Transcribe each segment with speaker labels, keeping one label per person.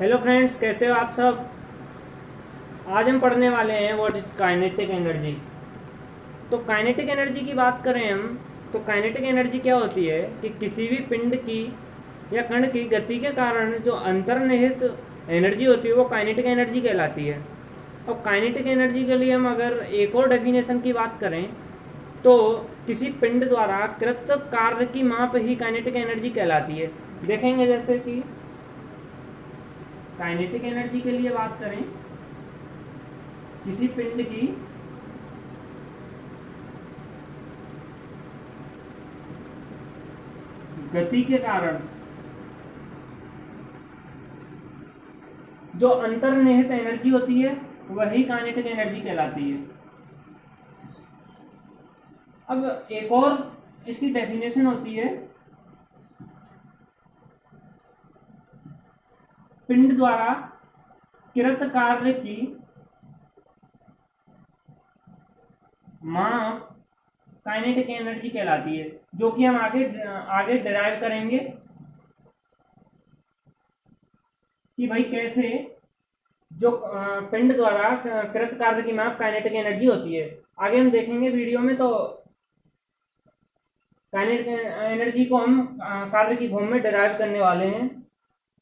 Speaker 1: Hello friends, कैसे हो आप सब। आज हम पढ़ने वाले हैं व्हाट इज काइनेटिक एनर्जी। तो काइनेटिक एनर्जी की बात करें हम, तो काइनेटिक एनर्जी क्या होती है कि किसी भी पिंड की या कण की गति के कारण जो अंतर्निहित एनर्जी होती है वो काइनेटिक एनर्जी कहलाती है। और काइनेटिक एनर्जी के लिए हम अगर एक और डेफिनेशन की बात करें तो किसी पिंड द्वारा कृत कार्य की माप ही काइनेटिक एनर्जी कहलाती है। देखेंगे जैसे कि काइनेटिक एनर्जी के लिए बात करें, किसी पिंड की गति के कारण जो अंतर्निहित एनर्जी होती है वही काइनेटिक एनर्जी कहलाती है। अब एक और इसकी डेफिनेशन होती है, पिंड द्वारा कृत कार्य की माप काइनेटिक एनर्जी कहलाती है, जो कि हम आगे आगे डिराइव करेंगे कि भाई कैसे जो पिंड द्वारा कृत कार्य की माप काइनेटिक एनर्जी होती है। आगे हम देखेंगे वीडियो में। तो काइनेटिक एनर्जी को हम कार्य की फॉर्म में डिराइव करने वाले हैं।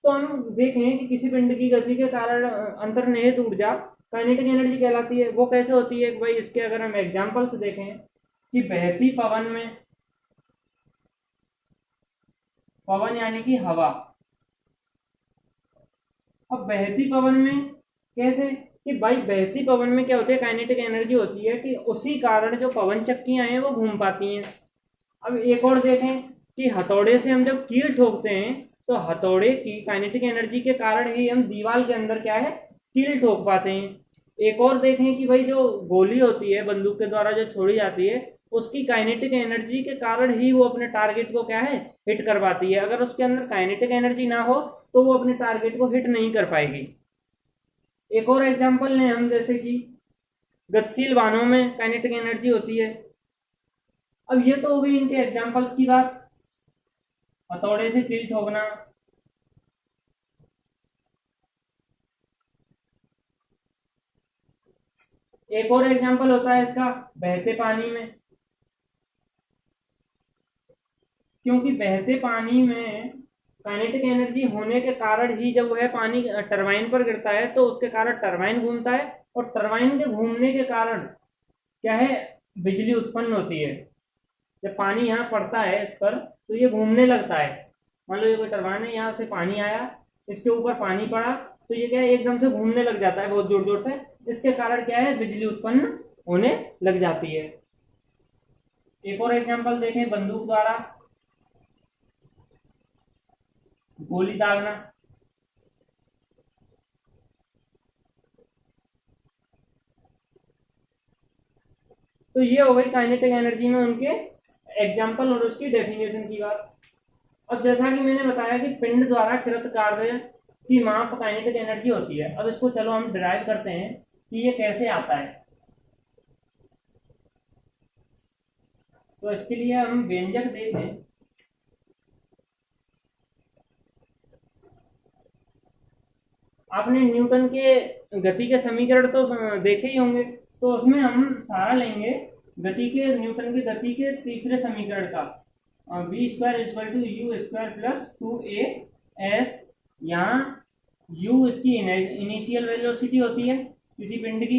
Speaker 1: तो हम देखें कि किसी पिंड की गति के कारण अंतर्निहित ऊर्जा काइनेटिक एनर्जी कहलाती है। वो कैसे होती है भाई, इसके अगर हम एग्जांपल्स देखें कि बहती पवन में, पवन यानी कि हवा। अब बहती पवन में कैसे कि भाई बहती पवन में क्या होती है, काइनेटिक एनर्जी होती है कि उसी कारण जो पवन चक्कियां हैं वो घूम पाती हैं। अब एक और देखें कि हथौड़े से हम जब कील ठोकते हैं तो हथौड़े की काइनेटिक एनर्जी के कारण ही हम दीवार के अंदर क्या है, कील ठोक पाते हैं। एक और देखें कि भाई जो गोली होती है बंदूक के द्वारा जो छोड़ी जाती है उसकी काइनेटिक एनर्जी के कारण ही वो अपने टारगेट को क्या है, हिट कर पाती है। अगर उसके अंदर काइनेटिक एनर्जी ना हो तो वो अपने टारगेट को हिट नहीं कर पाएगी। एक और एग्जांपल लें हम, जैसे कि गतिशील वाहनों में काइनेटिक एनर्जी होती है। अब ये तो हो गई इनके एग्जांपल्स की बात, हथौड़े से कील ठोकना। एक और एग्जांपल होता है इसका बहते पानी में, क्योंकि बहते पानी में काइनेटिक एनर्जी होने के कारण ही जब वह पानी टरबाइन पर गिरता है तो उसके कारण टरबाइन घूमता है, और टरबाइन के घूमने के कारण क्या है, बिजली उत्पन्न होती है। जब पानी यहाँ पड़ता है इस पर तो ये घूमने लगता है। मान लो ये कोई टरबाइन है, यहाँ से पानी आया, इसके ऊपर पानी पड़ा तो ये क्या है, एकदम से घूमने लग जाता है बहुत जोर जोर से। इसके कारण क्या है, बिजली उत्पन्न होने लग जाती है। एक और एग्जांपल देखें, बंदूक द्वारा गोली दागना। तो ये हो गई काइनेटिक एनर्जी में उनके एग्जाम्पल और उसकी डेफिनेशन की बात। अब जैसा कि मैंने बताया कि पिंड द्वारा कृत कार्य की माप काइनेटिक एनर्जी होती है। अब इसको चलो हम डिराइव करते हैं कि ये कैसे आता है। तो इसके लिए हम व्यंजक देखें। आपने न्यूटन के गति के समीकरण तो देखे ही होंगे, तो उसमें हम सहारा लेंगे गति के, न्यूटन की गति के तीसरे समीकरण का, v square equal to u square plus 2a s। यहाँ u इसकी इनिशियल वेलोसिटी होती है किसी पिंड की,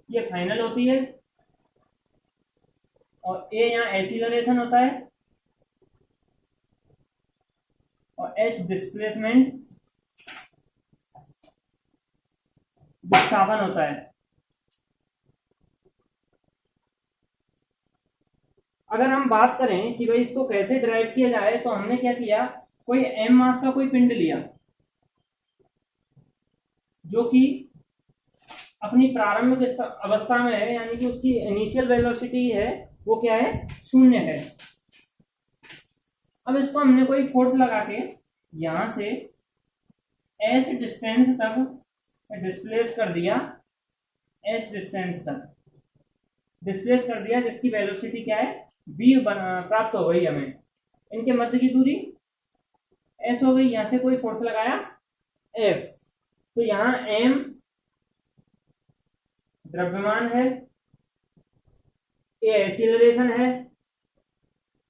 Speaker 1: ये फाइनल होती है, और a यहाँ एक्सीलरेशन होता है, और h डिस्प्लेसमेंट, विस्थापन होता है। अगर हम बात करें कि भाई इसको कैसे ड्राइव किया जाए, तो हमने क्या किया, कोई m मास का कोई पिंड लिया जो कि अपनी प्रारंभिक अवस्था में है, यानी कि उसकी इनिशियल वेलोसिटी है वो क्या है, 0 है। अब इसको हमने कोई फोर्स लगा के यहां से s डिस्टेंस तक डिस्प्लेस कर दिया, s डिस्टेंस तक डिस्प्लेस कर दिया, जिसकी वेलोसिटी क्या है, v प्राप्त हो गई हमें। इनके मध्य की दूरी एस हो गई, यहां से कोई फोर्स लगाया एफ, तो यहां एम द्रव्यमान है, ए एक्सीलरेशन है,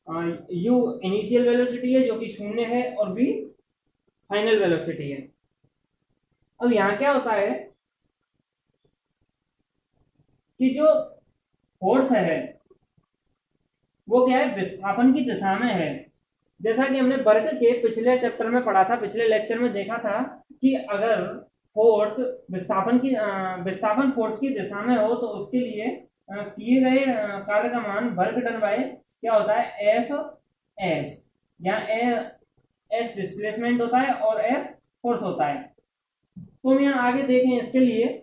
Speaker 1: यू इनिशियल वेलोसिटी है जो कि 0 है, और वी फाइनल वेलोसिटी है। अब यहां क्या होता है कि जो फोर्स है वो क्या है, विस्थापन की दिशा में है। जैसा कि हमने वर्ग के पिछले चैप्टर में पढ़ा था, पिछले लेक्चर में देखा था कि अगर फोर्स विस्थापन फोर्स की दिशा में हो तो उसके लिए किए गए कार्य का मान वर्ग डन बाय क्या होता है, एफ एस। यहाँ एस डिस्प्लेसमेंट होता है और एफ फोर्स होता है। तो हम यहाँ आगे देखें इसके लिए,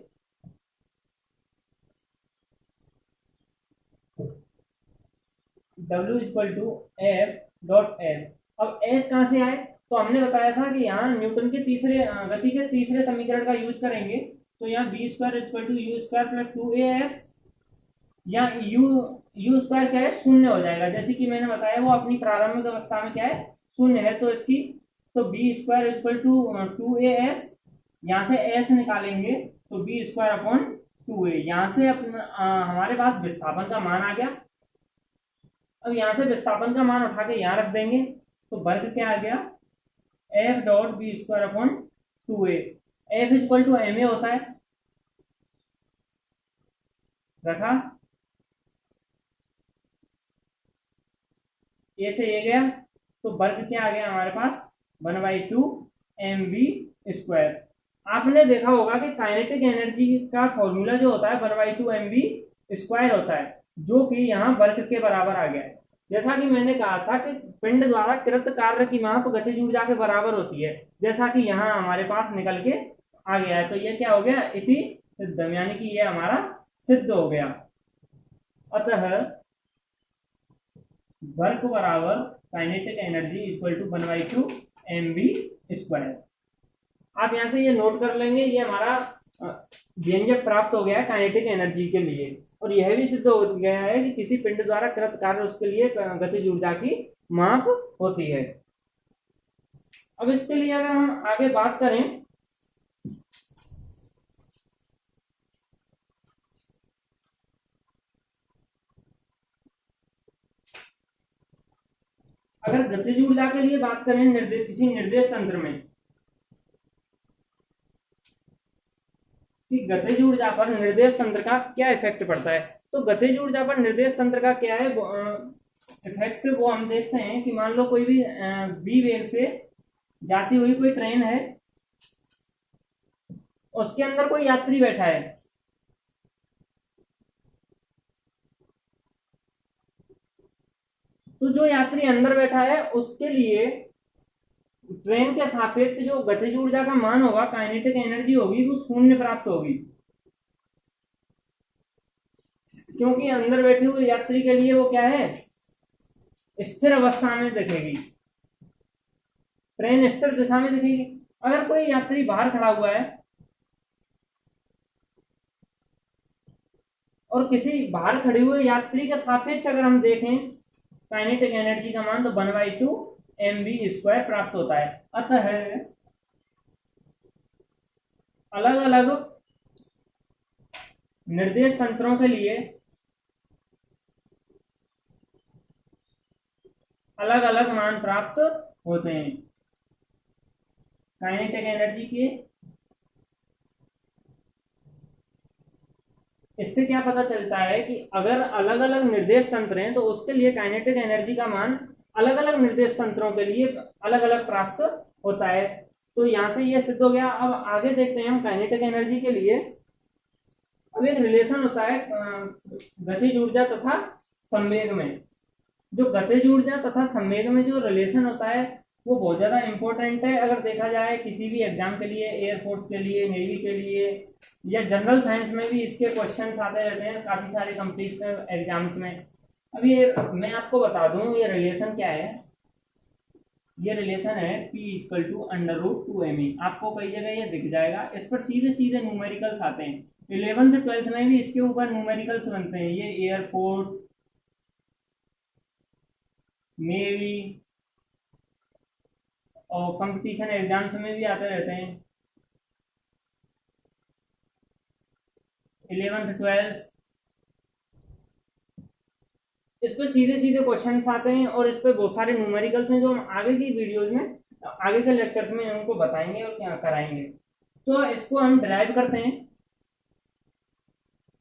Speaker 1: W equal to F dot S. अब एस कहां से आए, तो हमने बताया था कि यहाँ न्यूटन के गति के तीसरे समीकरण का यूज करेंगे। तो यहाँ v square equal to u square plus 2as, या यू स्क्वायर क्या है, 0 हो जाएगा। जैसे कि मैंने बताया वो अपनी प्रारंभिक अवस्था में क्या है, 0 है, तो इसकी तो B square equal to 2as, यहाँ से s निकालेंगे तो बी स्क्वायर अपॉन 2a। यहाँ से हमारे पास विस्थापन का मान आ गया। अब यहां से विस्थापन का मान उठा के यहां रख देंगे तो वर्ग क्या आ गया, F dot v square upon 2a। F equal to M A होता है, रखा, ए से ए गया तो वर्ग क्या आ गया हमारे पास, 1/2 mv स्क्वायर। आपने देखा होगा कि काइनेटिक एनर्जी का फॉर्मूला जो होता है 1/2 mv स्क्वायर होता है, जो कि यहाँ वर्ग के बराबर आ गया है। जैसा कि मैंने कहा था कि पिंड द्वारा कृत कार्य की माप गतिज ऊर्जा के बराबर होती है, जैसा कि यहाँ हमारे पास निकल के आ गया है। तो ये क्या हो गया, इति सिद्धम, यानी कि ये हमारा सिद्ध हो गया। अतः वर्क बराबर kinetic energy equal to 1/2 mv square. आप यहां से ये नोट कर लेंगे, ये हमारा व्यंजक प्राप्त हो गया है काइनेटिक एनर्जी के लिए। और यह भी सिद्ध हो गया है कि किसी पिंड द्वारा कृत कार्य उसके लिए गतिज ऊर्जा की माप होती है। अब इसके लिए अगर हम आगे बात करें, अगर गतिज ऊर्जा के लिए बात करें किसी निर्देश तंत्र में, कि गतिज ऊर्जा पर निर्देश तंत्र का क्या इफेक्ट पड़ता है, तो गतिज ऊर्जा पर निर्देश तंत्र का क्या है इफेक्ट, वो हम देखते हैं कि मान लो कोई भी v वेग से जाती हुई कोई ट्रेन है, उसके अंदर कोई यात्री बैठा है, तो जो यात्री अंदर बैठा है उसके लिए ट्रेन के सापेक्ष जो गतिज ऊर्जा का मान होगा, काइनेटिक एनर्जी होगी, वो 0 प्राप्त होगी, क्योंकि अंदर बैठे हुए यात्री के लिए वो क्या है, स्थिर अवस्था में दिखेगी, ट्रेन स्थिर दिशा में दिखेगी। अगर कोई यात्री बाहर खड़ा हुआ है और किसी बाहर खड़े हुए यात्री के सापेक्ष अगर हम देखें काइनेटिक एनर्जी का मान, तो 1/2 mv स्क्वायर प्राप्त होता है। अतः अलग अलग निर्देश तंत्रों के लिए अलग अलग मान प्राप्त होते हैं काइनेटिक एनर्जी के। इससे क्या पता चलता है कि अगर अलग अलग निर्देश तंत्र हैं तो उसके लिए काइनेटिक एनर्जी का मान अलग अलग निर्देश तंत्रों के लिए अलग अलग प्राप्त होता है। तो यहां से ये सिद्ध हो गया। अब आगे देखते हैं हम काइनेटिक एनर्जी के लिए। अब एक रिलेशन होता है गतिज ऊर्जा तथा संवेग में। जो गतिज ऊर्जा तथा संवेग में जो रिलेशन होता है वो बहुत ज्यादा इंपॉर्टेंट है। अगर देखा जाए किसी भी एग्जाम के लिए, एयरफोर्स के लिए, नेवी के लिए, या जनरल साइंस में भी इसके क्वेश्चंस आते रहते हैं काफी सारे कॉम्पिटिटिव एग्जाम्स में। अब ये मैं आपको बता दूं ये रिलेशन क्या है। ये रिलेशन है P इक्वल टू √2me। आपको कई जगह ये दिख जाएगा। इस पर सीधे सीधे न्यूमेरिकल्स आते हैं। 11th 12th में भी इसके ऊपर न्यूमेरिकल्स बनते हैं। ये एयरफोर्स, नेवी और कंपटीशन एग्जाम्स में भी आते रहते हैं। 11th 12th इस पे सीधे सीधे क्वेश्चंस आते हैं और इस पे बहुत सारे न्यूमेरिकल्स हैं जो हम आगे की वीडियोज में, आगे के लेक्चर्स में उनको बताएंगे और क्या कराएंगे। तो इसको हम डिराइव करते हैं।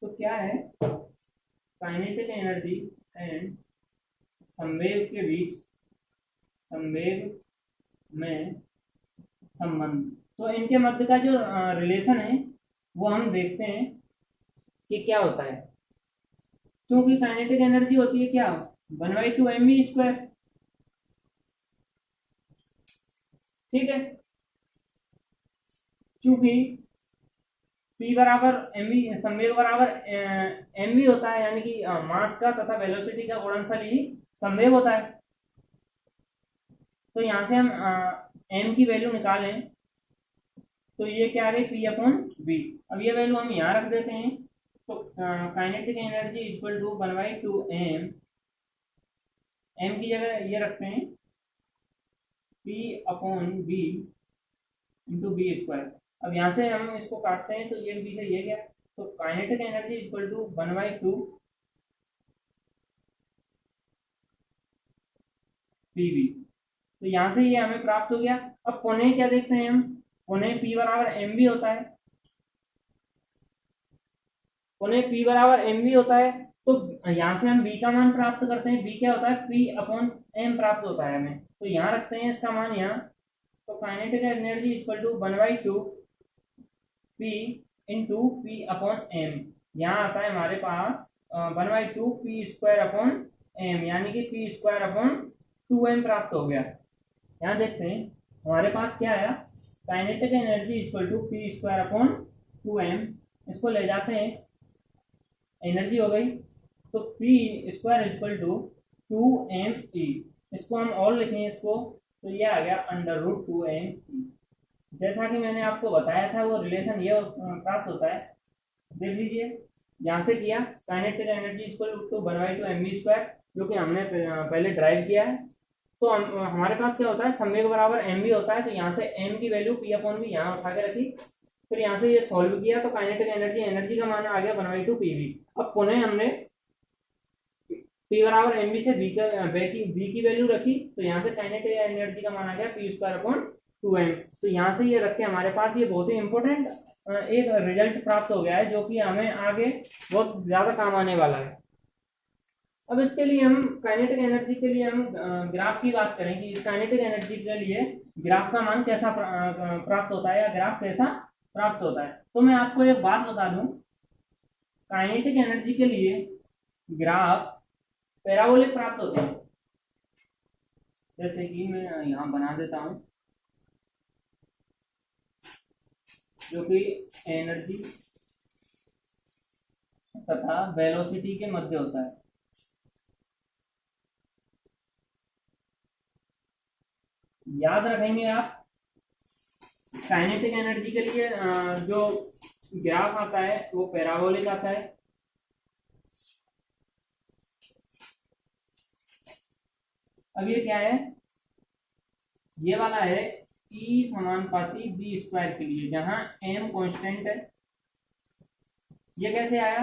Speaker 1: तो क्या है, काइनेटिक एनर्जी एंड संवेग के बीच संवेग में संबंध। तो इनके मध्य का जो रिलेशन है वो हम देखते हैं कि क्या होता है। क्योंकि काइनेटिक एनर्जी होती है क्या, 1/2mv²। ठीक है, चूंकि P बराबर mv, संवेग बराबर mv होता है, यानी कि मास का तथा वेलोसिटी का गुणनफल ही संवेग होता है। तो यहां से हम m की वैल्यू निकालें तो ये क्या आ गई, P/v। अब ये वैल्यू हम यहाँ रख देते हैं। तो kinetic energy equal to 1/2m, m की जगह ये रखते हैं P/v इंटू v²। अब यहाँ से हम इसको काटते हैं तो ये b से ये गया। तो kinetic energy equal to 1/2 pv। तो यहाँ से ये हमें प्राप्त हो गया। अब पुनः क्या देखते हैं हम, पुनः P बराबर mv होता है, पुनः P बराबर mv होता है। तो यहाँ से हम v का मान प्राप्त करते हैं। v क्या होता है, P/m प्राप्त होता है हमें। तो यहाँ रखते हैं इसका मान यहाँ। तो kinetic energy equal to 1/2 P into P/m। यहाँ आता है हमारे पास 1/2 P²/m, यानी कि P²/2m प्राप्त हो गया। यहाँ देखते हैं हमारे पास क्या आया, kinetic energy equal to P²/2m। इसको ले जाते हैं, एनर्जी हो गई। तो P² इक्वल टू 2me। इसको हम और लिखें इसको, तो ये आ गया √2me। जैसा कि मैंने आपको बताया था वो रिलेशन ये प्राप्त होता है। देख लीजिए, यहाँ से किया kinetic energy equal to 1/2mv², जो कि हमने पहले ड्राइव किया है। तो हमारे पास क्या होता है, संवेग बराबर mv होता है। तो यहाँ से m की वैल्यू P/v यहाँ उठा के रखी, फिर यहाँ से ये सॉल्व किया। तो काइनेटिक एनर्जी का मान आ गया 1/2 pv। अब पुनः हमने P बराबर mv से v की वैल्यू रखी, तो यहाँ से काइनेटिक एनर्जी का मान आ गया P²/2m। तो यहाँ से ये रख के हमारे पास ये बहुत ही इंपॉर्टेंट एक रिजल्ट प्राप्त हो गया है, जो कि हमें आगे बहुत ज्यादा काम आने वाला है। अब इसके लिए हम काइनेटिक एनर्जी के लिए हम ग्राफ की बात करें कि काइनेटिक एनर्जी के लिए ग्राफ का मान कैसा प्राप्त होता है या ग्राफ कैसा प्राप्त होता है। तो मैं आपको एक बात बता दूं, काइनेटिक एनर्जी के लिए ग्राफ पैराबोलिक प्राप्त होते हैं। जैसे कि मैं यहाँ बना देता हूं, जो कि एनर्जी तथा वेलोसिटी के मध्य होता है। याद रखेंगे आप, काइनेटिक एनर्जी के लिए जो ग्राफ आता है वो पैराबोलिक आता है। अब ये क्या है, ये वाला है E समानुपाती v² के लिए, जहां m कांस्टेंट है। ये कैसे आया,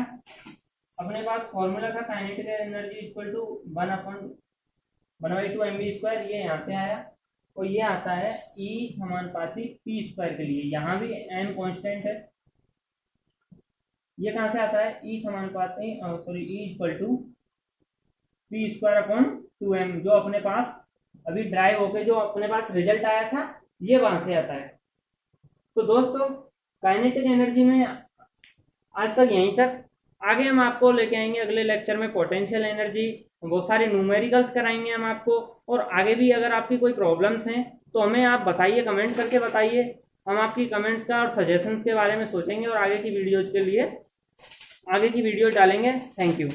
Speaker 1: अपने पास फॉर्मूला था kinetic energy equal to 1/2 mv²। ये यहाँ से आया। और ये आता है E समानुपाती p² के लिए, यहाँ भी m कांस्टेंट है। ये कहाँ से आता है, E समानुपाती E इक्वल टू P²/2m, जो अपने पास अभी ड्राइव होके जो अपने पास रिजल्ट आया था, ये वहां से आता है। तो दोस्तों, काइनेटिक एनर्जी में आज तक यहीं तक। आगे हम आपको लेके आएंगे अगले लेक्चर में पोटेंशियल एनर्जी, बहुत सारे न्यूमेरिकल्स कराएंगे हम आपको। और आगे भी अगर आपकी कोई प्रॉब्लम्स हैं तो हमें आप बताइए, कमेंट करके बताइए। हम आपकी कमेंट्स का और सजेशंस के बारे में सोचेंगे और आगे की वीडियोज के लिए आगे की वीडियो डालेंगे। Thank you.